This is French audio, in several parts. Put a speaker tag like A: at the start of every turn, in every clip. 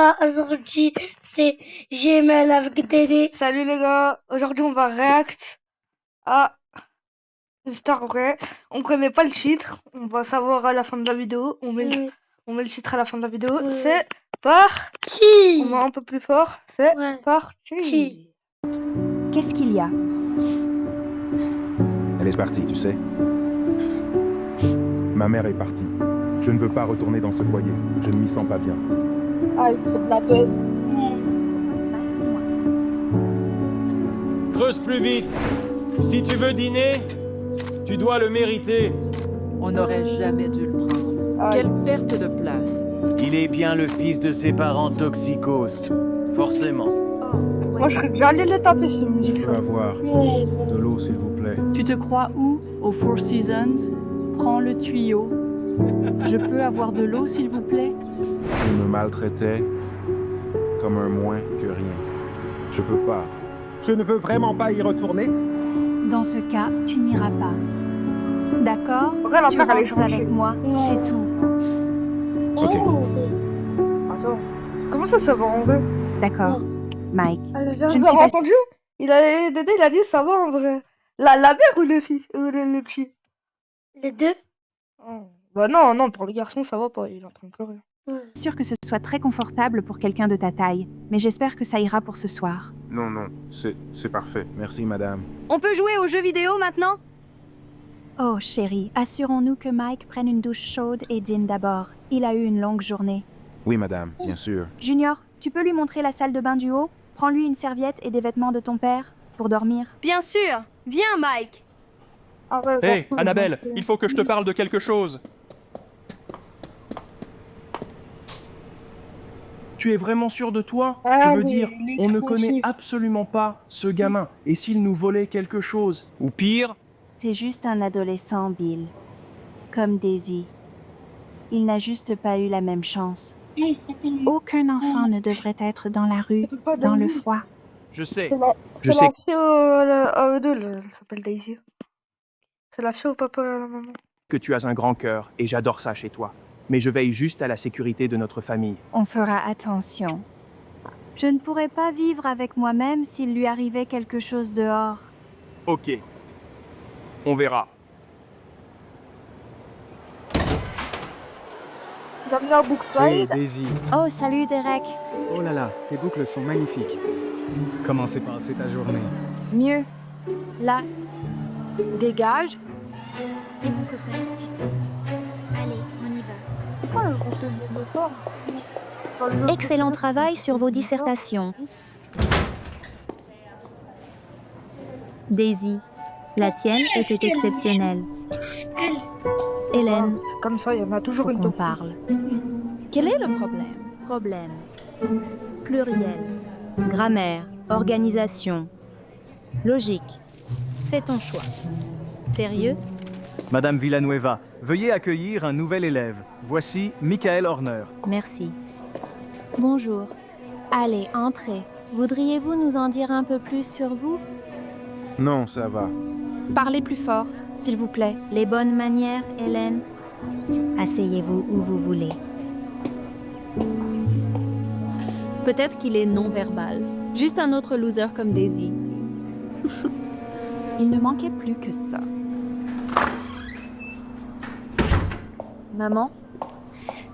A: Aujourd'hui, c'est Gmail avec Dédé.
B: Salut les gars, aujourd'hui on va react à Star Wars. On connaît pas le titre, on va savoir à la fin de la vidéo. On met le titre à la fin de la vidéo. C'est parti. On met un peu plus fort. C'est parti.
C: Qu'est-ce qu'il y a?
D: Elle est partie, tu sais. Ma mère est partie. Je ne veux pas retourner dans ce foyer. Je ne m'y sens pas bien.
B: Ah, il faut de la peine.
E: Creuse plus vite. Si tu veux dîner, tu dois le mériter.
F: On n'aurait jamais dû le prendre. Quelle perte de place.
E: Il est bien le fils de ses parents toxicos. Forcément.
B: Moi, je serais déjà allé le taper si je me dis
D: Je
B: ça.
D: peux avoir de l'eau, s'il vous plaît.
C: Tu te crois où? Au Four Seasons? Prends le tuyau. Je peux avoir de l'eau, s'il vous plaît?
D: Il me maltraitait comme un moins que rien. Je peux pas. Je ne veux vraiment pas y retourner.
C: Dans ce cas, tu n'iras pas. D'accord?
B: Regarde, la
C: Tu
B: mère, elle est
C: rentres
B: gentille.
C: avec moi, c'est tout.
D: Ok.
B: Attends, comment ça va en vrai?
C: D'accord. Mike,
B: Je
C: je ne
B: vous
C: suis
B: avez
C: pas...
B: entendu? Dédé, il a dit ça va en vrai. La mère ou le fils ou le petit?
A: Les deux.
B: Oh. Bah non, pour le garçon ça va pas, il est en train de pleurer.
C: sûre que ce soit très confortable pour quelqu'un de ta taille, mais j'espère que ça ira pour ce soir.
D: Non, c'est parfait. Merci, madame.
G: On peut jouer aux jeux vidéo maintenant?
C: Oh, chérie, assurons-nous que Mike prenne une douche chaude et dîne d'abord. Il a eu une longue journée.
D: Oui, madame, bien sûr.
C: Junior, tu peux lui montrer la salle de bain du haut? Prends-lui une serviette et des vêtements de ton père pour dormir.
G: Bien sûr. Viens, Mike.
B: Ah ouais,
H: Hé,
B: garçon,
H: Annabelle, il faut que je te parle de quelque chose. Tu es vraiment sûr de toi?
B: Ah,
H: Je veux
B: mais
H: dire,
B: il est
H: on ne
B: tranquille.
H: connaît absolument pas ce gamin. Et s'il nous volait quelque chose? Ou pire,
C: C'est juste un adolescent, Bill. Comme Daisy. Il n'a juste pas eu la même chance. Aucun enfant ne devrait être dans la rue, dans le froid.
H: je sais.
B: C'est
H: Je sais
B: la fille à eux deux, elle s'appelle Daisy. C'est la fille au papa et à la maman.
H: que tu as un grand cœur et j'adore ça chez toi. Mais je veille juste à la sécurité de notre famille.
C: On fera attention. Je ne pourrais pas vivre avec moi-même s'il lui arrivait quelque chose dehors.
H: Ok. On verra.
B: Bienvenue à Bookside.
I: Hey Daisy,
G: Oh, salut, Derek.
I: oh là là, tes boucles sont magnifiques. Comment s'est passée ta journée?
G: Mieux. Là. Dégage.
J: C'est mon copain, tu sais. Allez, on y va.
B: Pourquoi elle compte le fort?
J: Excellent travail sur vos dissertations. Daisy, la tienne était exceptionnelle. Hélène,
B: C'est comme ça, il y en a toujours
J: faut
B: une
J: qu'on
B: de-
J: parle.
G: Quel est le problème?
J: Problème. Pluriel. Grammaire. Organisation. Logique. Fais ton choix. Sérieux?
K: Madame Villanueva, veuillez accueillir un nouvel élève. Voici Michael Horner.
J: Merci. Bonjour. Allez, entrez. Voudriez-vous nous en dire un peu plus sur vous?
D: Non, ça va.
G: Parlez plus fort, s'il vous plaît.
J: Les bonnes manières, Hélène? Asseyez-vous où vous voulez.
G: Peut-être qu'il est non-verbal. Juste un autre loser comme Daisy. Il ne manquait plus que ça. Maman,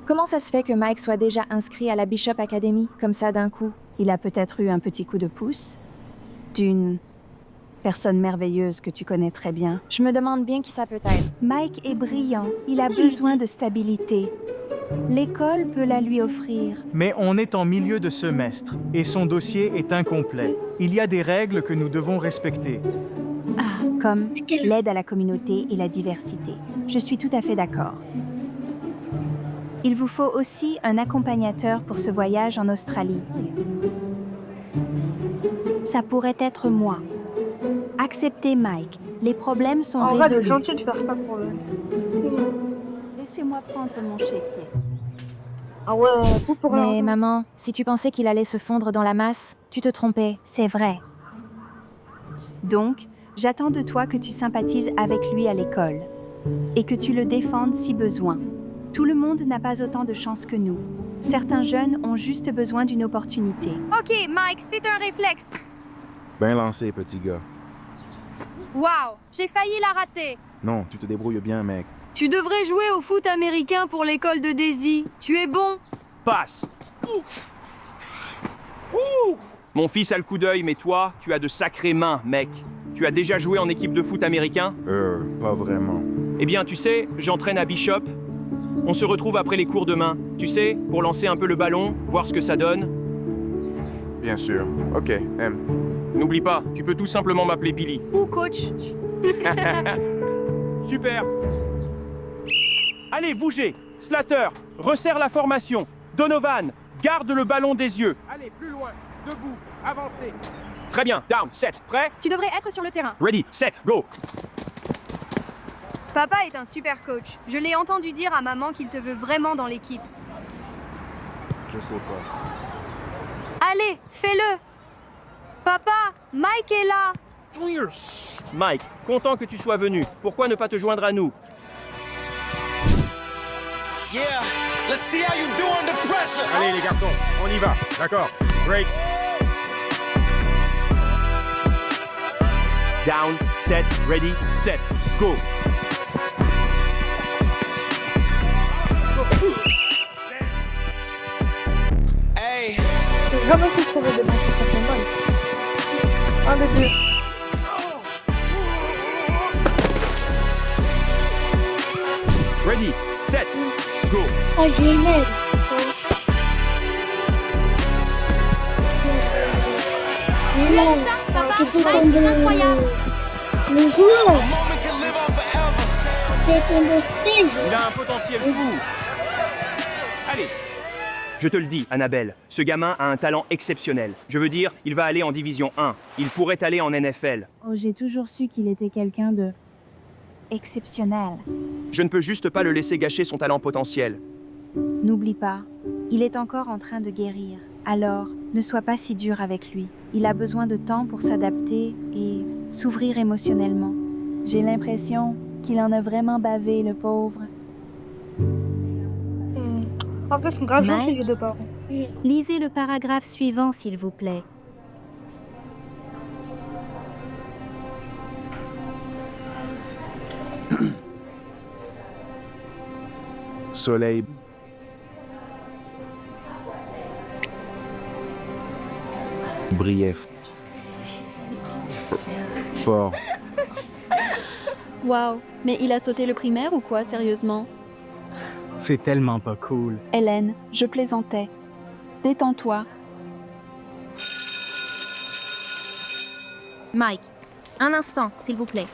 G: comment ça se fait que Mike soit déjà inscrit à la Bishop Academy, comme ça d'un coup?
C: Il a peut-être eu un petit coup de pouce d'une personne merveilleuse que tu connais très bien.
G: Je me demande bien qui ça peut être.
C: Mike est brillant, il a besoin de stabilité. L'école peut la lui offrir.
K: Mais on est en milieu de semestre et son dossier est incomplet. Il y a des règles que nous devons respecter.
C: Ah, comme l'aide à la communauté et la diversité. Je suis tout à fait d'accord. Il vous faut aussi un accompagnateur pour ce voyage en Australie. Ça pourrait être moi. Acceptez Mike. Les problèmes sont
B: En vrai, elle est
C: résolus.
B: gentille de faire ça pour le.
C: Laissez-moi prendre mon chéquier.
B: Ah ouais, tout pour
J: Mais
B: rien.
J: maman, si tu pensais qu'il allait se fondre dans la masse, tu te trompais.
C: C'est vrai. Donc, j'attends de toi que tu sympathises avec lui à l'école et que tu le défendes si besoin. Tout le monde n'a pas autant de chance que nous. Certains jeunes ont juste besoin d'une opportunité.
J: Ok, Mike, c'est un réflexe.
D: Ben lancé, petit gars.
J: Waouh, j'ai failli la rater.
D: Non, tu te débrouilles bien, mec.
J: Tu devrais jouer au foot américain pour l'école de Daisy. Tu es bon.
H: Passe. Mon fils a le coup d'œil, mais toi, tu as de sacrées mains, mec. Tu as déjà joué en équipe de foot américain?
D: Pas vraiment.
H: Eh bien, tu sais, j'entraîne à Bishop. On se retrouve après les cours demain, tu sais, pour lancer un peu le ballon, voir ce que ça donne.
D: Bien sûr. Ok, M.
H: N'oublie pas, tu peux tout simplement m'appeler Billy.
J: Ou coach.
H: Super. Allez, bougez. Slater, resserre la formation. Donovan, garde le ballon des yeux.
I: Allez, plus loin. Debout. Avancez.
H: Très bien, down, set, prêt?
J: Tu devrais être sur le terrain.
H: Ready, set, go.
J: Papa est un super coach. Je l'ai entendu dire à maman qu'il te veut vraiment dans l'équipe.
D: Je sais pas.
J: Allez, fais-le. Papa, Mike est là.
H: Mike, content que tu sois venu. Pourquoi ne pas te joindre à nous?
E: Allez les garçons, on y va. D'accord. Break.
H: Down, set, ready, set, go.
B: J'ai jamais su que ça avait des bons sur son balle. Un des deux.
H: Ready, set, go.
A: Oh, génial.
J: Tu as vu ça, papa? Mike est incroyable.
A: Mais non. C'est un stage.
H: Il a un potentiel fou. Allez. Je te le dis, Annabelle, ce gamin a un talent exceptionnel. Je veux dire, il va aller en Division 1. Il pourrait aller en NFL.
C: Oh, j'ai toujours su qu'il était quelqu'un de exceptionnel.
H: Je ne peux juste pas le laisser gâcher son talent potentiel.
C: N'oublie pas, il est encore en train de guérir. Alors, ne sois pas si dur avec lui. Il a besoin de temps pour s'adapter et s'ouvrir émotionnellement. J'ai l'impression qu'il en a vraiment bavé, le pauvre.
B: En fait, ils sont grave gentils,
J: Mike.
B: les deux parents.
J: Lisez le paragraphe suivant, s'il vous plaît.
D: Soleil. Brillait fort.
J: Waouh, mais il a sauté le primaire ou quoi, sérieusement?
I: C'est tellement pas cool.
C: Hélène, je plaisantais. Détends-toi.
J: Mike, un instant, s'il vous plaît.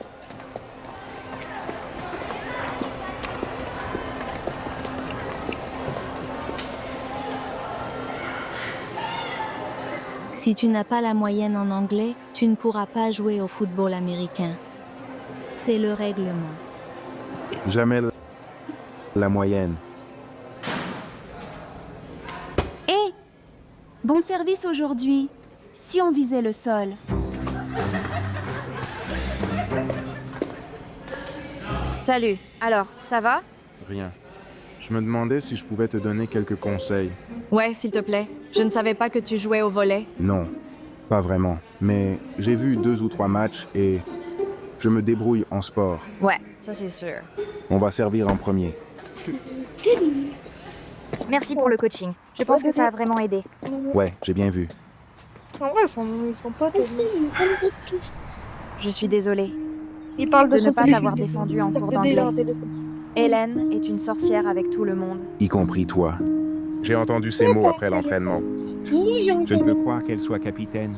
J: Si tu n'as pas la moyenne en anglais, tu ne pourras pas jouer au football américain. C'est le règlement.
D: Jamais la moyenne.
C: Hé! Bon service aujourd'hui. Si on visait le sol.
J: Salut, alors, ça va?
D: Rien. Je me demandais si je pouvais te donner quelques conseils.
J: Ouais, s'il te plaît. Je ne savais pas que tu jouais au volley.
D: Non, pas vraiment. Mais j'ai vu 2 ou 3 matchs et je me débrouille en sport.
J: Ouais, ça c'est sûr.
D: On va servir en premier.
J: Merci pour le coaching. Je pense que ça a vraiment aidé.
D: Ouais, j'ai bien vu.
B: En vrai, ils sont potes.
J: Je suis désolée
B: Ils parlent
J: de
B: de
J: ne
B: son
J: pas
B: téléphone.
J: t'avoir défendu en cours
B: De
J: d'anglais.
B: leur téléphone.
J: Hélène est une sorcière avec tout le monde.
D: Y compris toi. J'ai entendu ces mots après l'entraînement. Je ne peux croire qu'elle soit capitaine.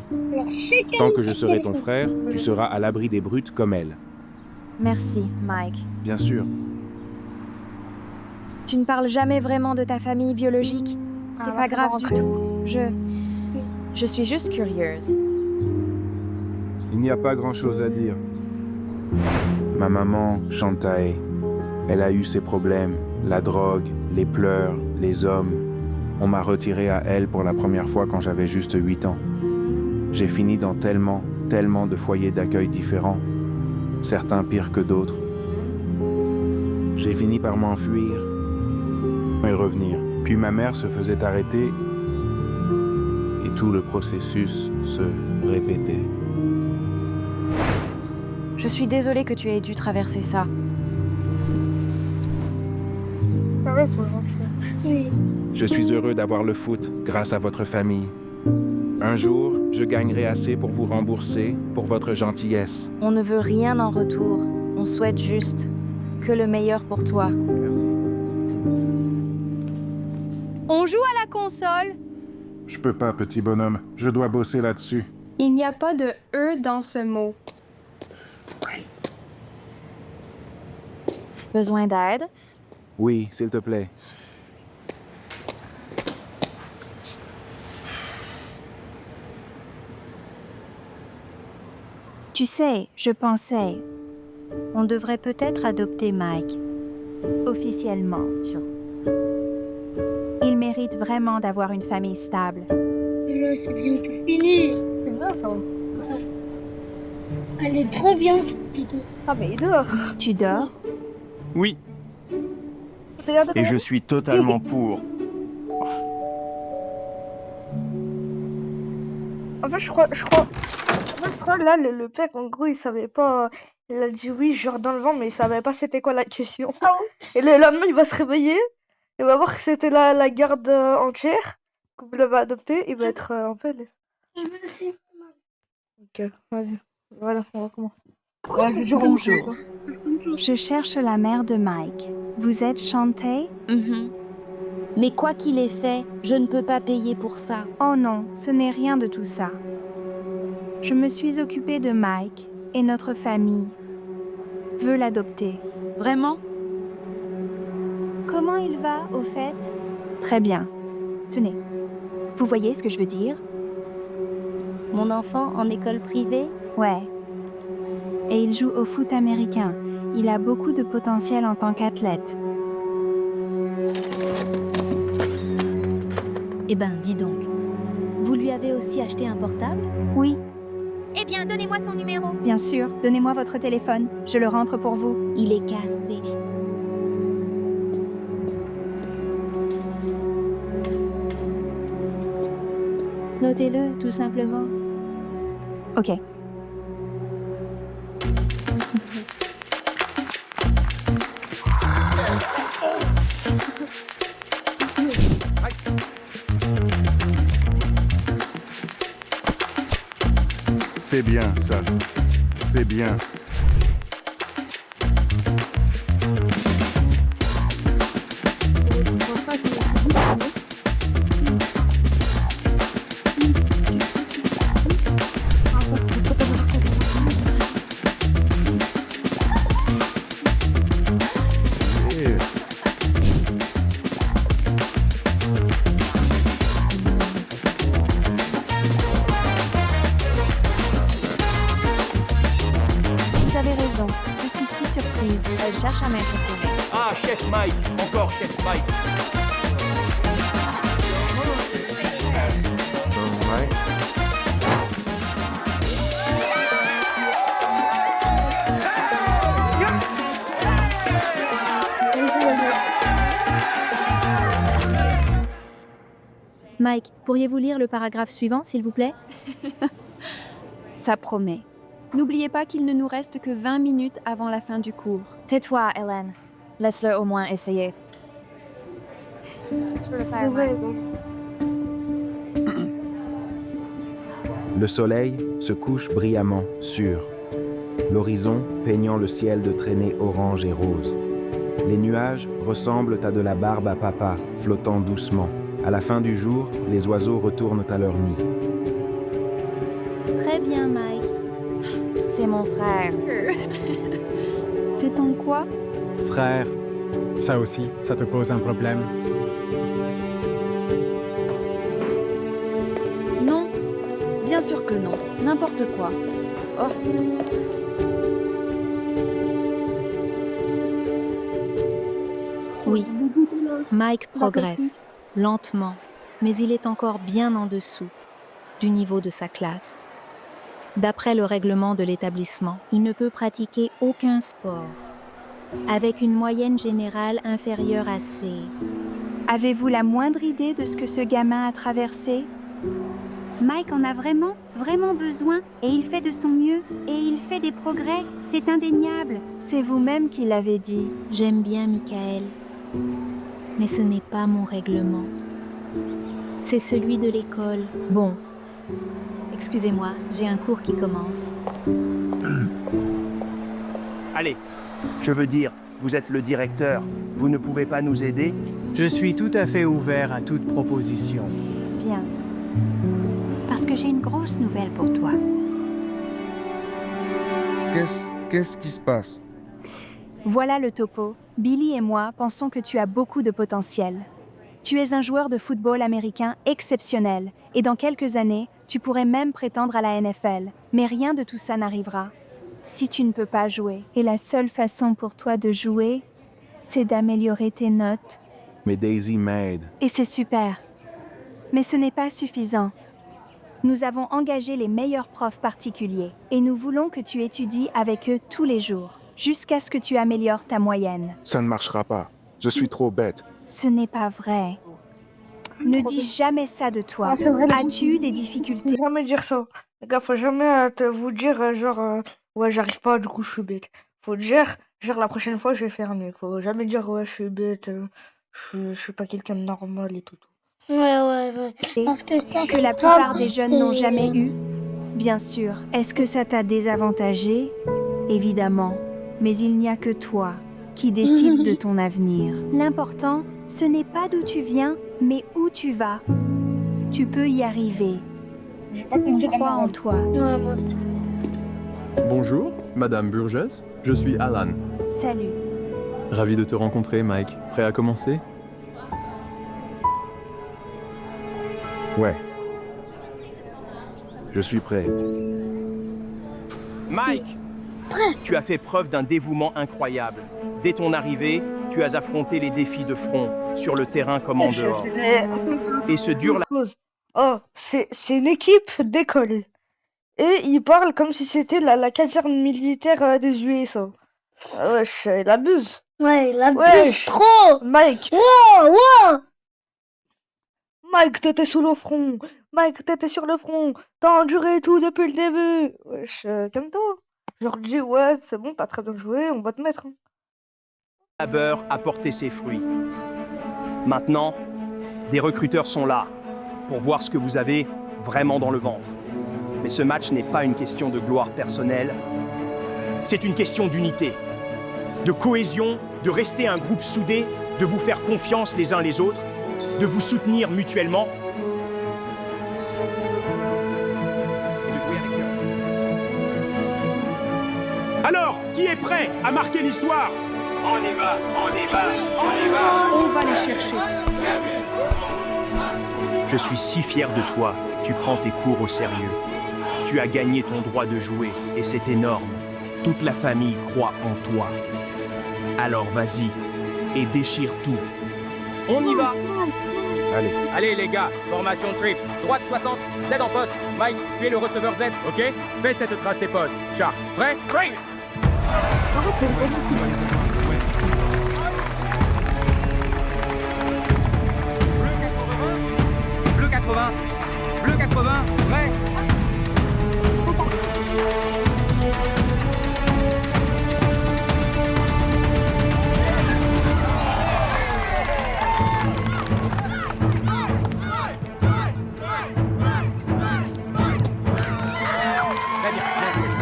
D: Tant que je serai ton frère, tu seras à l'abri des brutes comme elle.
J: Merci, Mike.
D: Bien sûr.
J: Tu ne parles jamais vraiment de ta famille biologique. C'est
B: Ah,
J: pas
B: ça
J: grave
B: va
J: du
B: rentrer.
J: tout. Je suis juste curieuse.
D: Il n'y a pas grand-chose à dire. Ma maman, Shantae, elle a eu ses problèmes. La drogue, les pleurs, les hommes. On m'a retiré à elle pour la première fois quand j'avais juste 8 ans. J'ai fini dans tellement de foyers d'accueil différents. Certains pires que d'autres. J'ai fini par m'enfuir et revenir. Puis ma mère se faisait arrêter et tout le processus se répétait.
G: Je suis désolée que tu aies dû traverser ça.
A: Ça va pour l'enfant. Oui.
D: Je suis heureux d'avoir le foot grâce à votre famille. Un jour, je gagnerai assez pour vous rembourser pour votre gentillesse.
G: On ne veut rien en retour. On souhaite juste que le meilleur pour toi.
D: Merci.
J: On joue à la console.
D: Je peux pas, petit bonhomme. Je dois bosser là-dessus.
J: Il n'y a pas de « e » dans ce mot.
G: Besoin d'aide?
D: Oui, s'il te plaît.
C: Tu sais, je pensais, on devrait peut-être adopter Mike. Officiellement. Il mérite vraiment d'avoir une famille stable.
A: Là, c'est bientôt fini.
B: C'est bien ça.
A: Elle est trop bien.
B: Ah mais il dort.
C: Tu dors?
H: Oui,
B: Regardez,
H: et je suis totalement pour.
B: En fait, je crois là, le père, en gros, il savait pas. Il a dit oui, genre dans le vent, mais il savait pas c'était quoi la question. Et le lendemain, il va se réveiller. Il va voir que c'était la garde entière. Que vous l'avez adopté. Il va être un peu.
A: Merci.
B: Ok, vas-y. Voilà, on recommence.
C: Bonjour. Je cherche la mère de Mike. Vous êtes Shantae?
J: Mais quoi qu'il ait fait, je ne peux pas payer pour ça.
C: Oh non, ce n'est rien de tout ça. Je me suis occupée de Mike et notre famille veut l'adopter.
J: Vraiment?
C: Comment il va, au fait? Très bien. Tenez, vous voyez ce que je veux dire?
J: Mon enfant en école privée?
C: Ouais. Et il joue au foot américain. Il a beaucoup de potentiel en tant qu'athlète.
J: Eh ben, dis donc. Vous lui avez aussi acheté un portable?
C: Oui,
J: Eh bien, donnez-moi son numéro.
C: bien sûr. Donnez-moi votre téléphone. Je le rentre pour vous.
J: Il est cassé. Notez-le, tout simplement.
C: Ok.
D: C'est bien, ça. C'est bien.
C: Vous avez raison. Je suis si surprise. Elle cherche à m'impressionner.
H: Ah, Chef Mike, encore Chef Mike.
D: So, Mike?
J: Mike, pourriez-vous lire le paragraphe suivant, s'il vous plaît?
C: Ça promet. N'oubliez pas qu'il ne nous reste que 20 minutes avant la fin du cours.
G: Tais-toi, Hélène. Laisse-le au moins essayer. Tu peux le faire, Mike.
D: Le soleil se couche brillamment sur l'horizon, peignant le ciel de traînées orange et rose. Les nuages ressemblent à de la barbe à papa, flottant doucement. À la fin du jour, les oiseaux retournent à leur nid.
J: Très bien, Mike.
G: C'est mon frère.
C: C'est ton quoi?
I: Frère, ça aussi, ça te pose un problème?
J: Non. Bien sûr que non. N'importe quoi. Oh.
G: Oui, Mike progresse, lentement, mais il est encore bien en dessous du niveau de sa classe. D'après le règlement de l'établissement, il ne peut pratiquer aucun sport, avec une moyenne générale inférieure à C.
C: Avez-vous la moindre idée de ce que ce gamin a traversé?
L: Mike en a vraiment, vraiment besoin et il fait de son mieux et il fait des progrès, c'est indéniable.
C: C'est vous-même qui l'avez dit.
G: J'aime bien Michael, mais ce n'est pas mon règlement. C'est celui de l'école. Bon, excusez-moi, j'ai un cours qui commence.
H: Allez, je veux dire, vous êtes le directeur. Vous ne pouvez pas nous aider?
K: Je suis tout à fait ouvert à toute proposition.
L: Bien. Parce que j'ai une grosse nouvelle pour toi.
D: Qu'est-ce qui se passe?
C: Voilà le topo. Billy et moi pensons que tu as beaucoup de potentiel. Tu es un joueur de football américain exceptionnel et dans quelques années, tu pourrais même prétendre à la NFL. Mais rien de tout ça n'arrivera si tu ne peux pas jouer. Et la seule façon pour toi de jouer, c'est d'améliorer tes notes.
D: Mais Daisy m'aide.
C: Et c'est super. Mais ce n'est pas suffisant. Nous avons engagé les meilleurs profs particuliers et nous voulons que tu étudies avec eux tous les jours, jusqu'à ce que tu améliores ta moyenne.
D: Ça ne marchera pas. Je suis trop bête.
C: Ce n'est pas vrai. Ne dis jamais ça de toi. As-tu eu des difficultés?
B: Faut jamais dire ça. Les gars, faut jamais vous dire ouais, j'arrive pas, du coup je suis bête. Faut dire la prochaine fois je vais faire mieux. Faut jamais dire ouais, je suis bête, je suis pas quelqu'un de normal et tout.
A: Ouais. Parce
C: Que la plupart des jeunes n'ont jamais eu? Bien sûr. Est-ce que ça t'a désavantagé? Évidemment. Mais il n'y a que toi qui décide de ton avenir. L'important, ce n'est pas d'où tu viens, mais où tu vas. Tu peux y arriver. On croit en toi.
M: Bonjour, Madame Burgess, je suis Alan.
C: Salut.
M: Ravi de te rencontrer, Mike. Prêt à commencer?
D: Ouais. Je suis prêt.
H: Mike, tu as fait preuve d'un dévouement incroyable. Dès ton arrivée, tu as affronté les défis de front, sur le terrain comme en dehors. Et ce dur...
B: Oh, c'est une équipe d'école. Et il parle comme si c'était la caserne militaire des USA. Wesh, il abuse.
A: Ouais, il abuse
B: Wesh,
A: trop.
B: Mike.
A: Wow.
B: Mike, t'étais sous le front. Mike, t'étais sur le front. T'as enduré tout depuis le début. Wesh, calme-toi. Je leur dis, ouais, c'est bon, t'as très bien joué, on va te mettre.
H: Le labeur a porté ses fruits. Maintenant, des recruteurs sont là pour voir ce que vous avez vraiment dans le ventre. Mais ce match n'est pas une question de gloire personnelle. C'est une question d'unité, de cohésion, de rester un groupe soudé, de vous faire confiance les uns les autres, de vous soutenir mutuellement et de jouer avec cœur. Alors, qui est prêt à marquer l'histoire?
N: On y va, on y va, on y va.
F: On va les chercher.
H: Je suis si fier de toi, tu prends tes cours au sérieux. Tu as gagné ton droit de jouer et c'est énorme. Toute la famille croit en toi. Alors vas-y et déchire tout. On y va.
D: Allez.
O: Allez les gars, formation trips. Droite 60, Z en poste. Mike, tu es le receveur Z, ok? Fais cette tracée poste. Char, prêt? Prêt. Bleu 80. Bleu 80, prêt?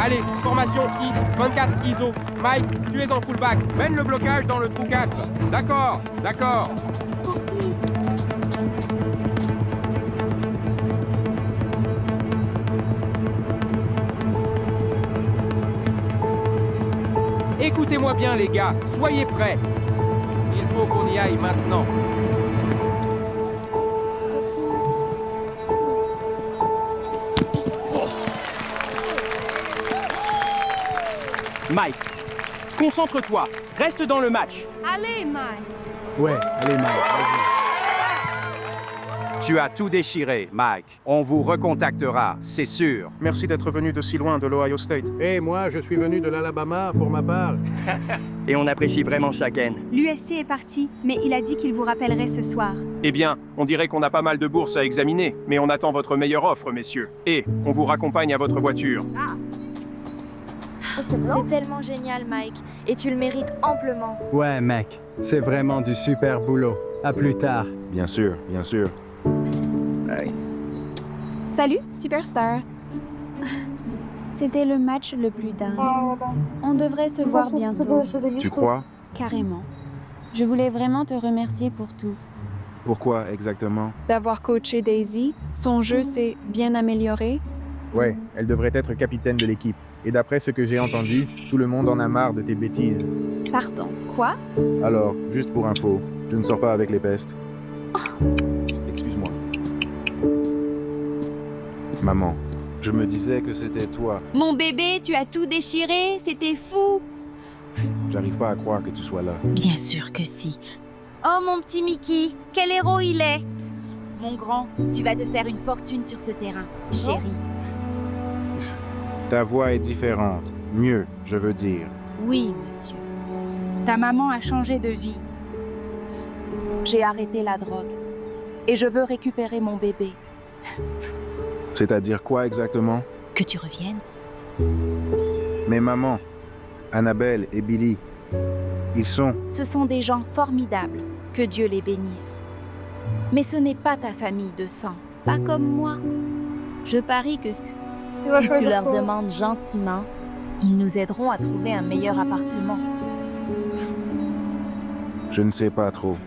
O: Allez, formation I, 24 ISO. Mike, tu es en fullback. Mène le blocage dans le trou 4. D'accord, d'accord. Écoutez-moi bien les gars, soyez prêts. Il faut qu'on y aille maintenant.
H: Mike, concentre-toi, reste dans le match.
L: Allez, Mike.
I: Ouais, allez Mike, vas-y.
P: Tu as tout déchiré, Mike. On vous recontactera, c'est sûr.
Q: Merci d'être venu de si loin de l'Ohio State.
R: Et moi, je suis venu de l'Alabama pour ma part.
H: Et on apprécie vraiment chaque haine.
C: L'USC est parti, mais il a dit qu'il vous rappellerait ce soir.
H: Eh bien, on dirait qu'on a pas mal de bourses à examiner, mais on attend votre meilleure offre, messieurs. Et on vous raccompagne à votre voiture.
S: C'est tellement génial, Mike. Et tu le mérites amplement.
I: Ouais, mec, c'est vraiment du super boulot. À plus tard.
D: Bien sûr, bien sûr.
J: Salut, Superstar. C'était le match le plus dingue. On devrait se voir bientôt.
D: Tu crois?
J: Carrément. Je voulais vraiment te remercier pour tout.
D: Pourquoi exactement?
J: D'avoir coaché Daisy. Son jeu s'est bien amélioré.
Q: Ouais, elle devrait être capitaine de l'équipe. Et d'après ce que j'ai entendu, tout le monde en a marre de tes bêtises.
J: Pardon, quoi?
D: Alors, juste pour info, je ne sors pas avec les pestes. Excuse-moi. Maman, je me disais que c'était toi.
L: Mon bébé, tu as tout déchiré, c'était fou.
D: J'arrive pas à croire que tu sois là.
L: Bien sûr que si. Oh mon petit Mickey, quel héros il est. Mon grand, tu vas te faire une fortune sur ce terrain, chérie.
D: Ta voix est différente. Mieux, je veux dire.
L: Oui, monsieur.
C: Ta maman a changé de vie.
T: J'ai arrêté la drogue. Et je veux récupérer mon bébé.
D: C'est-à-dire quoi exactement?
L: Que tu reviennes.
D: Mais maman, Annabelle et Billy, ils sont...
T: Ce sont des gens formidables. Que Dieu les bénisse. Mais ce n'est pas ta famille de sang. Pas comme moi. Je parie que si tu leur demandes gentiment, ils nous aideront à trouver un meilleur appartement.
D: Je ne sais pas trop.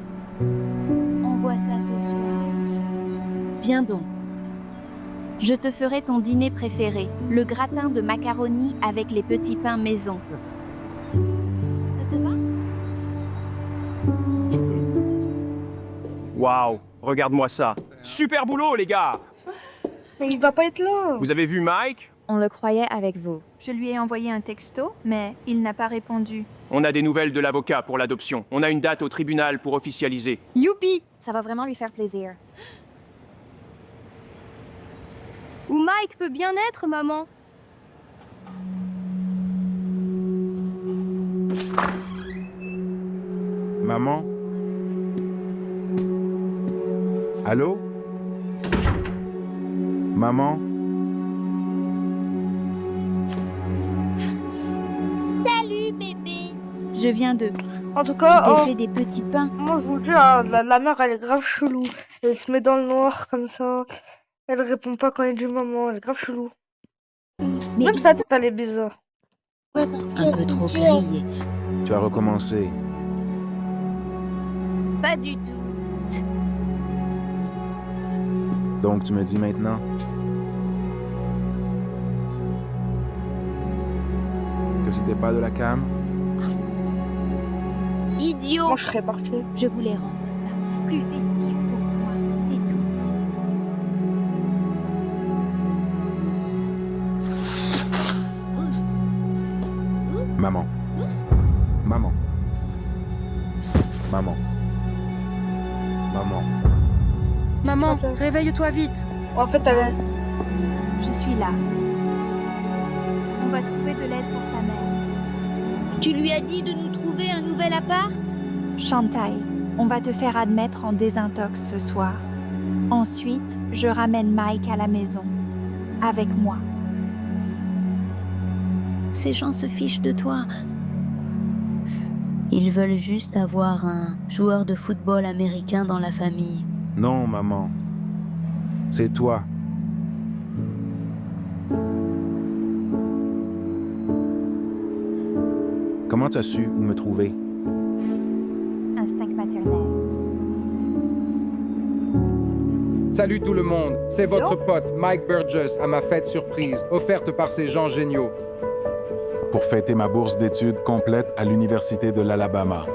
T: On voit ça ce soir. Viens donc. Je te ferai ton dîner préféré, le gratin de macaroni avec les petits pains maison. Ça te va?
H: Waouh, regarde-moi ça. Super boulot, les gars!
B: Mais il va pas être là.
H: Vous avez vu Mike?
J: On le croyait avec vous.
C: Je lui ai envoyé un texto, mais il n'a pas répondu.
H: On a des nouvelles de l'avocat pour l'adoption. On a une date au tribunal pour officialiser.
S: Youpi! Ça va vraiment lui faire plaisir. Où Mike peut bien être, maman.
D: Maman? Allô? Maman?
L: Salut, bébé.
J: Je viens de...
B: En tout cas,
J: J'ai fait des petits pains.
B: Moi, je vous dis, hein, la mère, elle est grave chelou. Elle se met dans le noir comme ça. Elle répond pas quand il dit maman. Elle est grave chelou.
J: Mais
B: même ta tête, elle est bizarre.
L: Un peu trop grillé.
D: Tu as recommencé.
L: Pas du tout.
D: Donc tu me dis maintenant? Que si t'es pas de la cam?
L: Idiot.
B: Moi, je serais parti.
J: Je voulais rendre ça plus festif pour toi, c'est tout.
D: Maman. Maman. Maman. Maman.
C: Maman, réveille-toi vite.
B: En fait, elle est...
C: Je suis là. On va trouver de l'aide pour ta mère.
L: Tu lui as dit de nous trouver un nouvel appart?
C: Chantal, on va te faire admettre en désintox ce soir. Ensuite, je ramène Mike à la maison. Avec moi.
G: Ces gens se fichent de toi. Ils veulent juste avoir un joueur de football américain dans la famille.
D: Non, maman. C'est toi. Comment t'as su où me trouver?
C: Instinct maternel.
O: Salut tout le monde, c'est votre pote Mike Burgess à ma fête surprise, offerte par ces gens géniaux.
D: Pour fêter ma bourse d'études complète à l'Université de l'Alabama.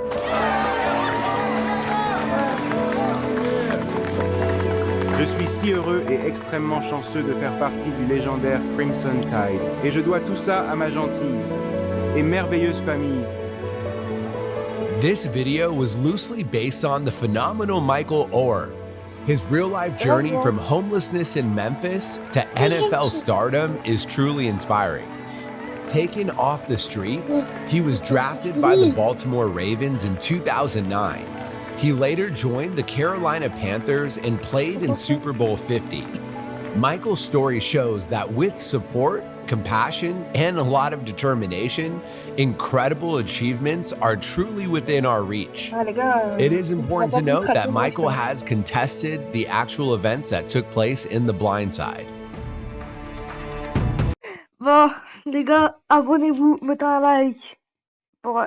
D: Je suis si heureux et extrêmement chanceux de faire partie du légendaire Crimson Tide. Et je dois tout ça à ma gentille et merveilleuse famille.
U: This video was loosely based on the phenomenal Michael Orr. His real-life journey from homelessness in Memphis to NFL stardom is truly inspiring. Taken off the streets, he was drafted by the Baltimore Ravens in 2009. He later joined the Carolina Panthers and played in Super Bowl 50. Michael's story shows that with support, compassion, and a lot of determination, incredible achievements are truly within our reach. It is important to note that Michael has contested the actual events that took place in the blind side.
B: Bon, les gars, abonnez-vous, mettez un like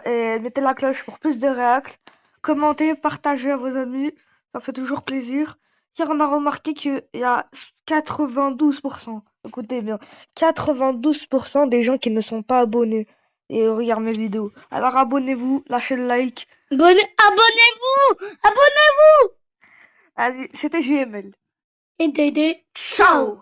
B: et mettez la cloche pour plus de réacts. Commentez, partagez à vos amis, ça fait toujours plaisir. Hier, on a remarqué qu'il y a 92%, écoutez bien, 92% des gens qui ne sont pas abonnés et regardent mes vidéos. Alors abonnez-vous, lâchez le like.
A: Abonnez-vous! Abonnez-vous!
B: Allez, c'était JML.
A: Et Dédé, ciao!